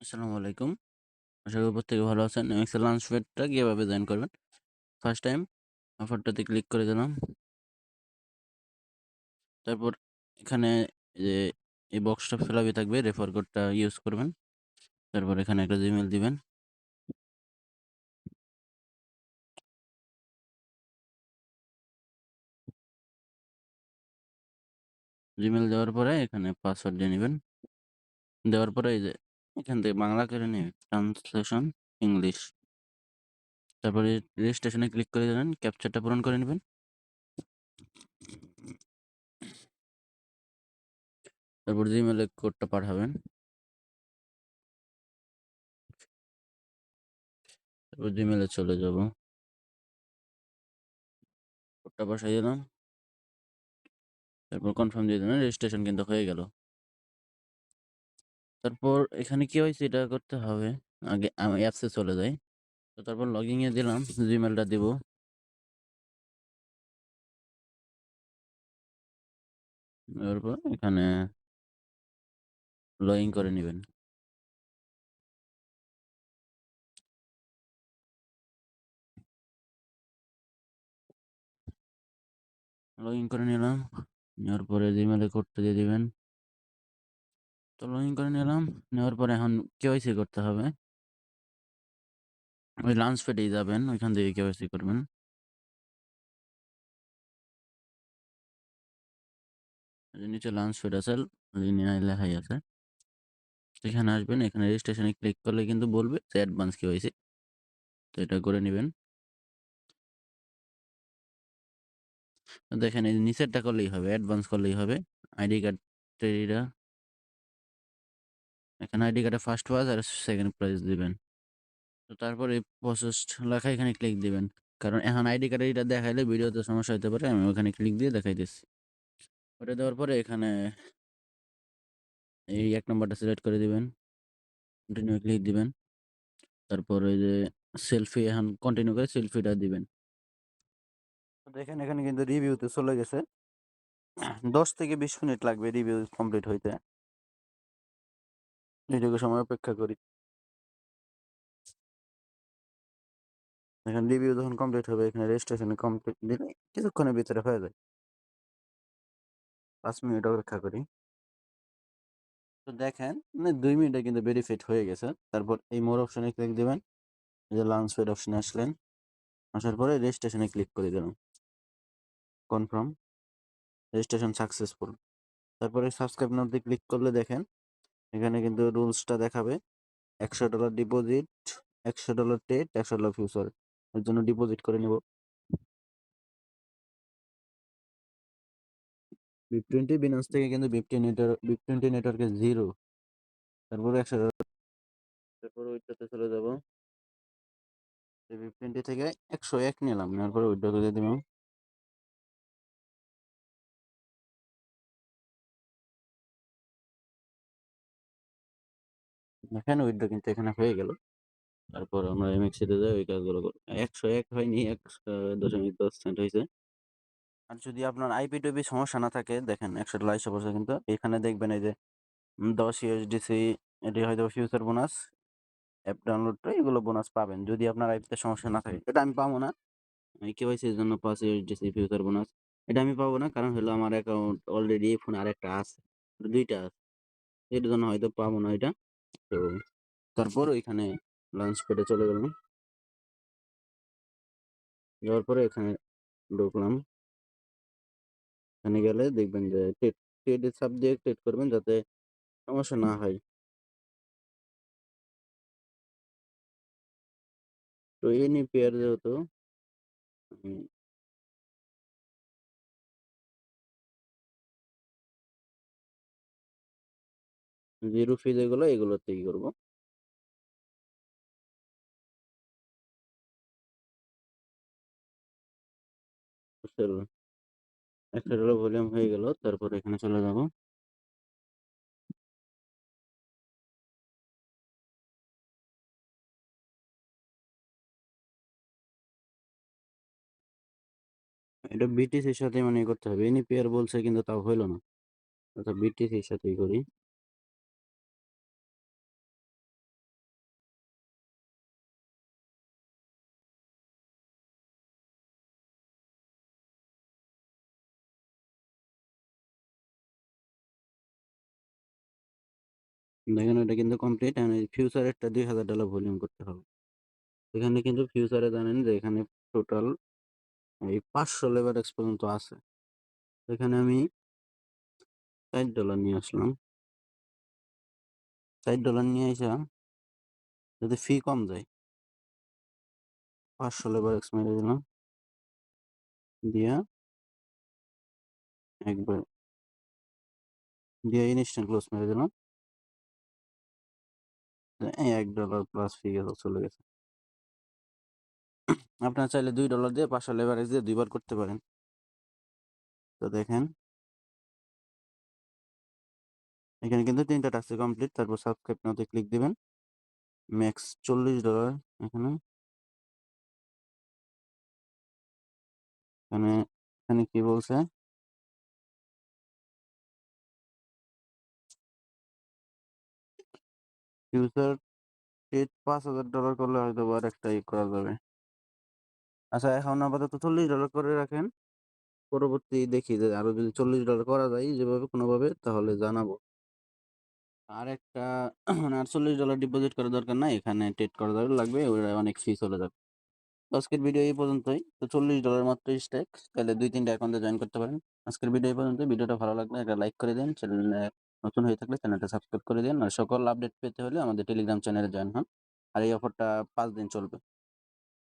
আসসালামু আলাইকুম। আশা করি প্রত্যেকে ভালো আছেন। এমএক্সের লঞ্চপ্যাডটা কিভাবে জয়েন করবেন? ফার্স্ট টাইম অফারটাতে ক্লিক করে দিলাম। তারপর এখানে যে এই বক্সটা ফিল-আপই থাকবে, রেফার কোডটা ইউজ করবেন। তারপর এখানে একটা জিমেইল দিবেন। জিমেইল দেওয়ার পরে এখানে পাসওয়ার্ড দিয়ে নিবেন। দেওয়ার পরে এই যে এখান থেকে বাংলা করে নিয়ে ট্রান্সলেশন ইংলিশ। তারপরে রেজিস্ট্রেশনে ক্লিক করে দিবেন, ক্যাপচাটা পূরণ করে নিবেন। তারপর জিমেইলে কোডটা পাঠাবেন। তারপর জিমেইলে চলে যাব। কোডটা বসাই দিলাম। তারপর কনফার্ম দিয়ে দিলেন, রেজিস্ট্রেশন কিন্তু হয়ে গেল। তারপর এখানে কি হয়েছে এটা করতে হবে। আগে আমি অ্যাপসে চলে যাই। তো তারপর লগইন এ দিলাম, জিমেইলটা দিব। এরপর এখানে লগইন করে নেবেন। লগইন করে নিলাম। নেওয়ার পরে জিমেইলে কোডটা দিয়ে দিবেন। তো লগইন করে নিলাম। নেওয়ার পরে এখন কেওয়াইসি করতে হবে। ওই লঞ্চপ্যাডেই যাবেন, ওইখান থেকে কেওয়াইসি করবেন। এই যে নিচে লঞ্চপ্যাড আছে, লিনিয়ার লেখাই আছে। এখানে আসবেন, এখানে রেজিস্ট্রেশনে ক্লিক করলে কিন্তু বলবে যে অ্যাডভান্স কেওয়াইসি। তো এটা করে নিবেন। দেখেন এই নিচেরটা করলেই হবে, অ্যাডভান্স করলেই হবে। আইডি কার্ড টেরিরা এখানে আইডি কার্ডে ফার্স্ট প্রাইজ আর সেকেন্ড প্রাইজ দিবেন। তো তারপরে প্রসেসড লেখা এখানে ক্লিক দিবেন, কারণ এখন আইডি কার্ডে এটা দেখাইলে ভিডিওতে সমস্যা হতে পারে। আমি ওখানে ক্লিক দিয়ে দেখাইতেছি। ওটা দেওয়ার পরে এখানে এই 1 নম্বরটা সিলেক্ট করে দিবেন, কন্টিনিউ ক্লিক দিবেন। তারপর এই যে সেলফি, এখন কন্টিনিউ করে সেলফিটা দিবেন। তো দেখেন এখানে কিন্তু রিভিউতে চলে গেছে। 10 থেকে 20 মিনিট লাগবে রিভিউ কমপ্লিট হইতে। এইটুকু সময় অপেক্ষা করি। এখন রিভিউ যখন কমপ্লিট হবে, এখানে রেজিস্ট্রেশন কমপ্লিট দিলে কিছুক্ষণের ভিতরে হয়ে যায়। 5 মিনিট অপেক্ষা করি। তো দেখেন 2 মিনিটে কিন্তু ভেরিফাইড হয়ে গেছে। তারপর এই মোর অপশনে ক্লিক দিবেন। এই যে লঞ্চপ্যাড অপশনে আসলেন, আসার পরে রেজিস্ট্রেশনে ক্লিক করে দিলাম। Confirm, registration successful. তারপরে সাবস্ক্রাইব নাও দিয়ে ক্লিক করলে দেখেন এখানে কিন্তু রুলসটা দেখাবে। $100 ডিপোজিট, $100 টেট, $100 ফিউচার। এর জন্য ডিপোজিট করে নিব। BIP20 বিনান্স থেকে কিন্তু BIP20 নেটওয়ার্কে 0। তারপরে $100। তারপরে ওইটাতে চলে যাব। BIP20 থেকে 101 নিলাম, নেওয়ার পরে উইথড্র করে দিলাম। দেখেন উইথড্র কিন্তু এখানে হয়ে গেল। তারপর আমরা এমএক্সিতে যাই, ওই কাজগুলো করব। 101 হয়নি, 1.10 সেন্ট হয়েছে। আর যদি আপনার আইপি-টুপি সমস্যা না থাকে, দেখেন $100 এসে পড়ছে কিন্তু। এখানে দেখবেন এই যে 10 ইউএসডিসি, এটি হয়তো ফিউচার বোনাস, অ্যাপ ডাউনলোড করে এগুলো বোনাস পাবেন যদি আপনার আইপিতে সমস্যা না থাকে। এটা আমি পাবো না। আমি কেওয়াইসির জন্য 5 ইউএসডিসি ফিউচার বোনাস এটা আমি পাবো না, কারণ হলো আমার অ্যাকাউন্ট অলরেডি এই ফোনে আরেকটা আছে, 2টা আছে। এর জন্য হয়তো পাবো না এটা। তো তারপর ওইখানে লঞ্চ প্যাডে চলে গেলাম। যাওয়ার পরে এখানে ঢুকলাম। এখানে গেলে দেখবেন যে টেড সাবজেক্ট টেড করবেন যাতে সমস্যা না হয়। তো এনি পেয়ার যেহেতু জিরো ফি যেগুলো এগুলোতেই করবো। একটা ভলিউম হয়ে গেল, তারপর এখানে চলে যাব। এটা বিটিসির সাথে মানে করতে হবে। এনি পেয়ার বলছে কিন্তু তাও হইলো না। অর্থাৎ বিটিসির সাথেই করি। দেখেন এটা কিন্তু কমপ্লিট। এখন এই ফিউচারেরটা $2000 ভলিউম করতে হবে। এখানে কিন্তু ফিউচারে জানেন যে এখানে টোটাল এই 500 লেভারেজ পর্যন্ত আছে। এখানে আমি $60 নিয়ে আসলাম। $60 নিয়ে আইসা যদি ফি কম যায় 500 লেভারেজ মেরে দিলাম। দিয়া একবার দিয়ে ইনস্ট্যান্ট ক্লোজ মেরে দিলাম। $1 প্লাস ফি চলে গেছে। আপনারা চাইলে $2 দিয়ে 500 লেভারেজ দিয়ে 2 বার করতে পারেন। তো দেখেন এখানে কিন্তু 3টা টাস্ক কমপ্লিট। তারপর সাবস্ক্রাইব নাওতে ক্লিক দিবেন। ম্যাক্স $40 এখানে। এখানে কি বলছে? ফিউচার টেট $5000 করলে হয়তো আর একটা করা যাবে। আচ্ছা এখন আপাতত $40 করে রাখেন। পরবর্তী দেখি যে আরো যদি $40 করা যায় যেভাবে কোনোভাবে তাহলে জানাবো। আরেকটা মানে আর $40 ডিপোজিট করার দরকার নাই। এখানে টেট করা লাগবে। ওরা অনেক ফি চলে যাবে। তো আজকের ভিডিও এই পর্যন্তই। তো $40 মাত্র স্ট্যাক। তাহলে 2-3টা অ্যাকাউন্টে জয়েন করতে পারেন। আজকের ভিডিও এই পর্যন্তই। ভিডিওটা ভালো লাগলে একটা লাইক করে দিন। চ্যানেলে নতুন হয়ে থাকলে চ্যানেলটা সাবস্ক্রাইব করে দিন। আর সকল আপডেট পেতে হলে আমাদের টেলিগ্রাম চ্যানেলে জয়েন হন। আর এই অফারটা 5 দিন চলবে।